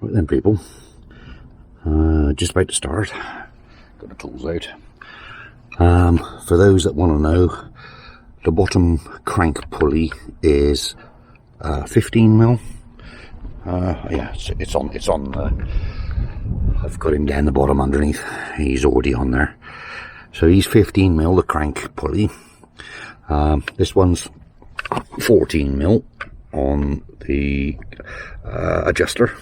Right then, people, just about to start. Got the tools out. For those that want to know, the bottom crank pulley is 15 mil. Yeah, it's on. I've got him down the bottom underneath. He's already on there. So he's 15 mil, the crank pulley. This one's 14 mil on the adjuster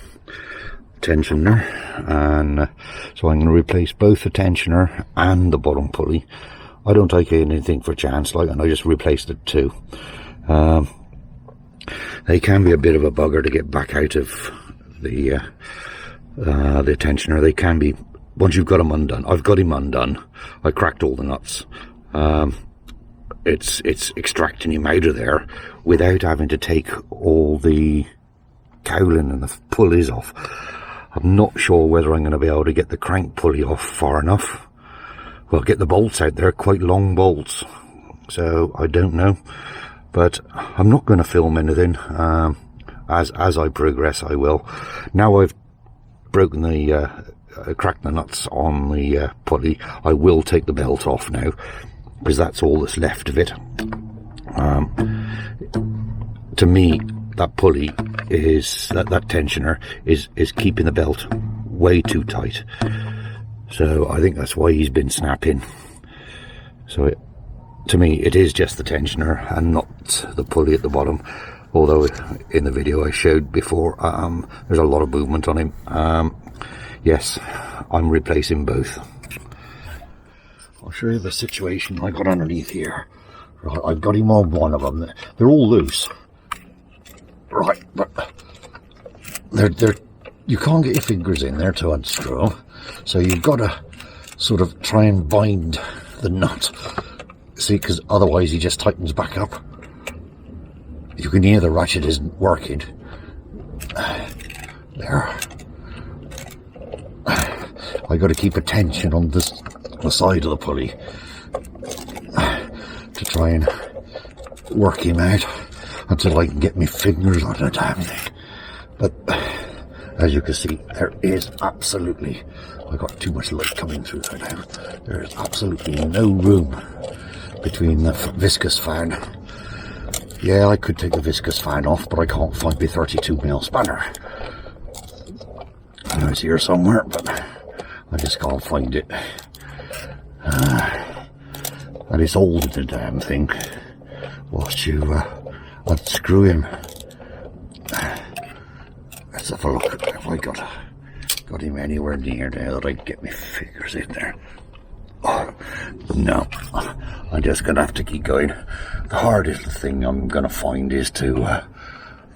tensioner, and so I'm going to replace both the tensioner and the bottom pulley. I don't take anything for chance, like, and I just replaced it too. They can be a bit of a bugger to get back out of the tensioner. They can be, once you've got them undone. I've got him undone. I cracked all the nuts. It's extracting him out of there without having to take all the cowling and the pulleys off. I'm not sure whether I'm going to be able to get the crank pulley off far enough. Well, get the bolts out there, quite long bolts. So I don't know, but I'm not going to film anything. As I progress, I will. Now I've broken cracked the nuts on the pulley, I will take the belt off now, because that's all that's left of it. To me, that pulley is that tensioner is keeping the belt way too tight. So I think that's why he's been snapping. So to me, it is just the tensioner and not the pulley at the bottom. Although in the video I showed before, there's a lot of movement on him. Yes, I'm replacing both. I'll show you the situation I got underneath here. Right, I've got him on one of them. They're all loose. Right, but they're you can't get your fingers in there to unscrew them. So you've got to sort of try and bind the nut. See, because otherwise he just tightens back up. You can hear the ratchet isn't working. There. I got to keep a tension on the side of the pulley to try and work him out until I can get my fingers on the damn thing. But as you can see, there is absolutely, I got too much light coming through there now. There is absolutely no room between the viscous fan. Yeah, I could take the viscous fan off, but I can't find my 32mm spanner. I know it's here somewhere, but I just can't find it. And it's old, the damn thing. Whilst you unscrew him. Let's have a look. Have I got him anywhere near there that I can get my fingers in there? Oh, no, I'm just going to have to keep going. The hardest thing I'm going to find is to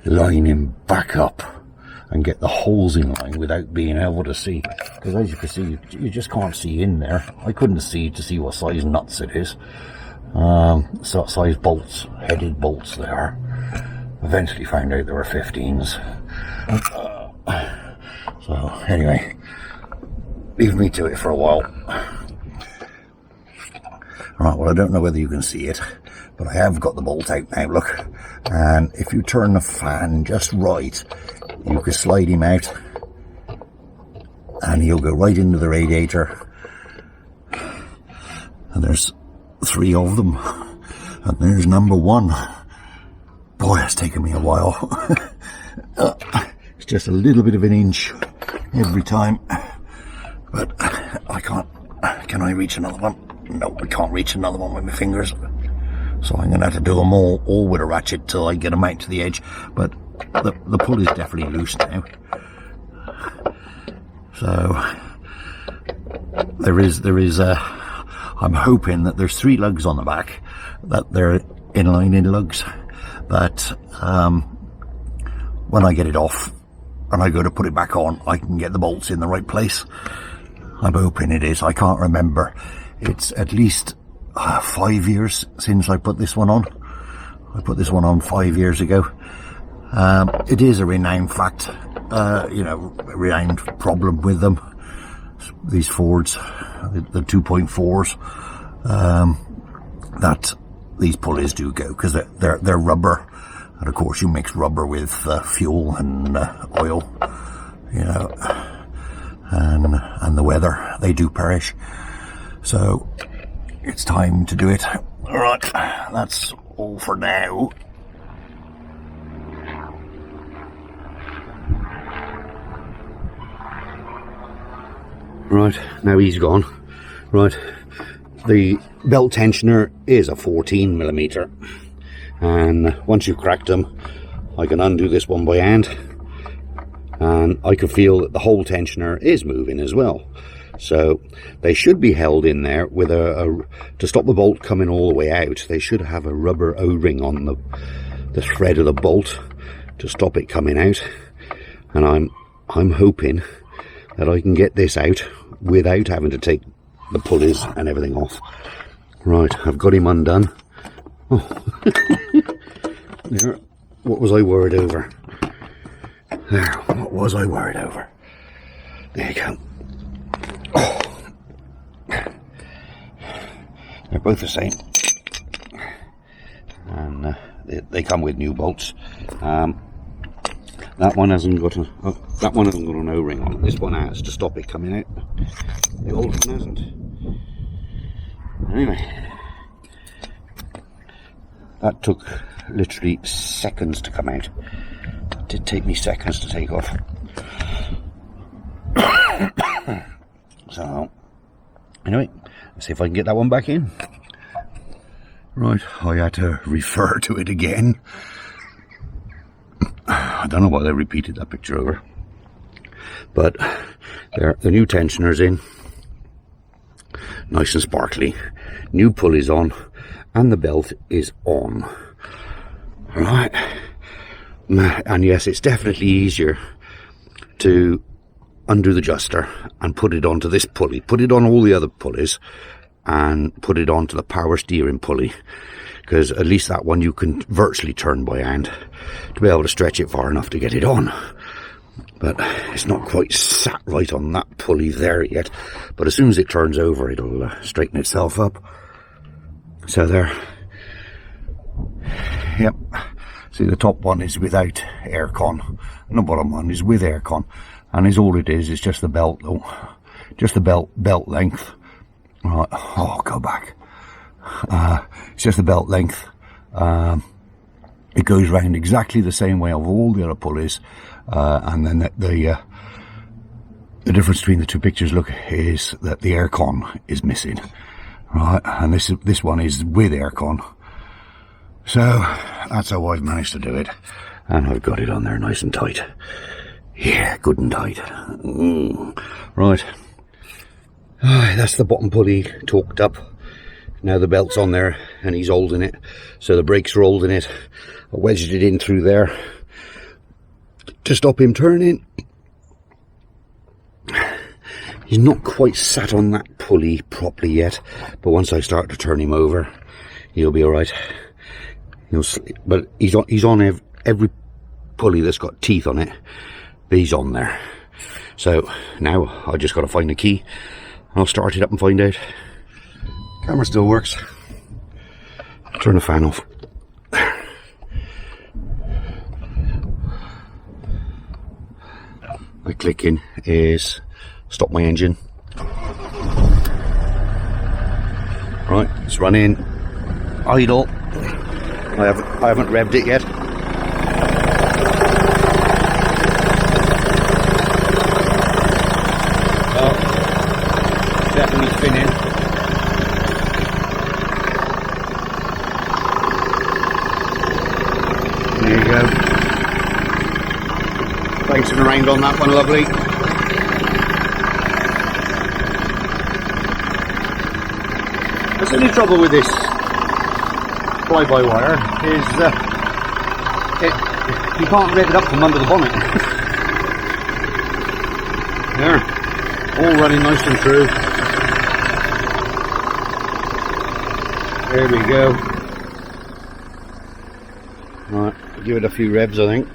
line him back up and get the holes in line without being able to see. Because as you can see, you just can't see in there. I couldn't see to see what size nuts it is. So size bolts, headed bolts they are. Eventually found out they were 15s. So anyway, leave me to it for a while. Right, well, I don't know whether you can see it, but I have got the bolt out now, look. And if you turn the fan just right, you can slide him out and he'll go right into the radiator. And there's 3 of them. And there's number 1. Boy, it's taken me a while. It's just a little bit of an inch every time. But I can't. Can I reach another one? No, I can't reach another one with my fingers. So I'm going to have to do them all with a ratchet till I get them out to the edge. But the pull is definitely loose now. So there is I'm hoping that there's 3 lugs on the back, that they're inlining lugs, that when I get it off and I go to put it back on, I can get the bolts in the right place. I'm hoping it is. I can't remember. It's at least 5 years since I put this one on. I put this one on 5 years ago. It is a renowned fact, a renowned problem with them. These Fords, the 2.4s, that these pulleys do go, because they're rubber, and of course you mix rubber with fuel and oil, you know, and the weather, they do perish. So it's time to do it. All right, that's all for now. Right, now he's gone. Right, the belt tensioner is a 14mm, and once you've cracked them, I can undo this one by hand, and I can feel that the whole tensioner is moving as well. So they should be held in there with to stop the bolt coming all the way out. They should have a rubber O-ring on the thread of the bolt to stop it coming out, and I'm hoping that I can get this out without having to take the pulleys and everything off. Right, I've got him undone. Oh. There, what was I worried over? There, what was I worried over? There you go. Oh. They're both the same, and they come with new bolts. That one hasn't got an O-ring on it. This one has, to stop it coming out. The old one hasn't. Anyway, that took literally seconds to come out. It did take me seconds to take off. So, anyway, let's see if I can get that one back in. Right, I had to refer to it again. I don't know why they repeated that picture over, but the new tensioner's in, nice and sparkly, new pulleys on, and the belt is on. Right, and yes, it's definitely easier to undo the adjuster and put it onto this pulley, put it on all the other pulleys, and put it onto the power steering pulley, because at least that one you can virtually turn by hand to be able to stretch it far enough to get it on. But it's not quite sat right on that pulley there yet, but as soon as it turns over, it'll straighten itself up. So there. Yep. See, the top one is without aircon, and the bottom one is with aircon, and all it is just the belt, though, just the belt length. Right. Oh, go back. It's just the belt length. It goes round exactly the same way of all the other pulleys, and then the difference between the two pictures, look, is that the aircon is missing, right? And this one is with aircon. So that's how I've managed to do it, and I've got it on there nice and tight. Yeah, good and tight. Right. That's the bottom pulley torqued up. Now the belt's on there and he's holding it, so the brakes are holding it. I wedged it in through there to stop him turning. He's not quite sat on that pulley properly yet, but once I start to turn him over, he'll be alright. But he's on every pulley that's got teeth on it. He's on there. So now I just got to find the key, and I'll start it up and find out. Camera still works. Turn the fan off. My clicking is stop my engine. Right, it's running idle. I haven't revved it yet. Oh, definitely spinning. There you go. Bouncing around on that one, lovely. That's the only trouble with this fly-by-wire is you can't rev it up from under the bonnet. There, all running nice and true. There we go. Right, give it a few revs, I think.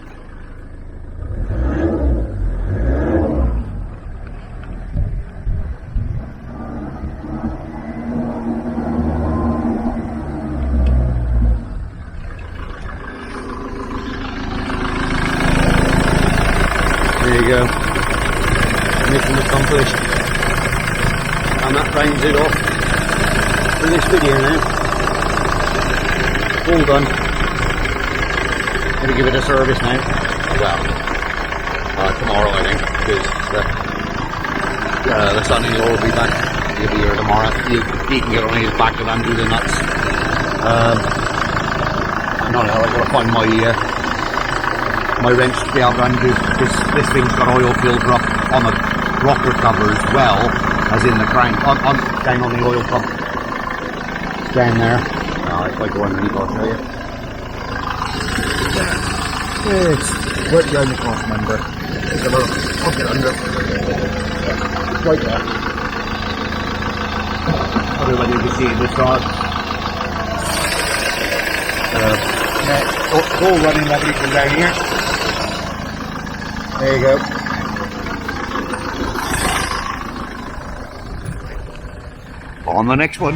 There you go. mission accomplished. And that rounds it off for this video now. All done. Gonna give it a service now. Well, tomorrow I think, because the son-in-law will be back. He'll be here tomorrow. He can get on his back and undo the nuts. I don't know, I've got to find my wrench to be able to undo this thing's got oil filter up on the rocker cover as well as in the crank, down on the oil pump. It's down there. If I go underneath I'll show you. It's right down the cross member. I'll get under it. Right there. I don't know whether you can see it this rod. It's all running lovely from down here. There you go. On the next one.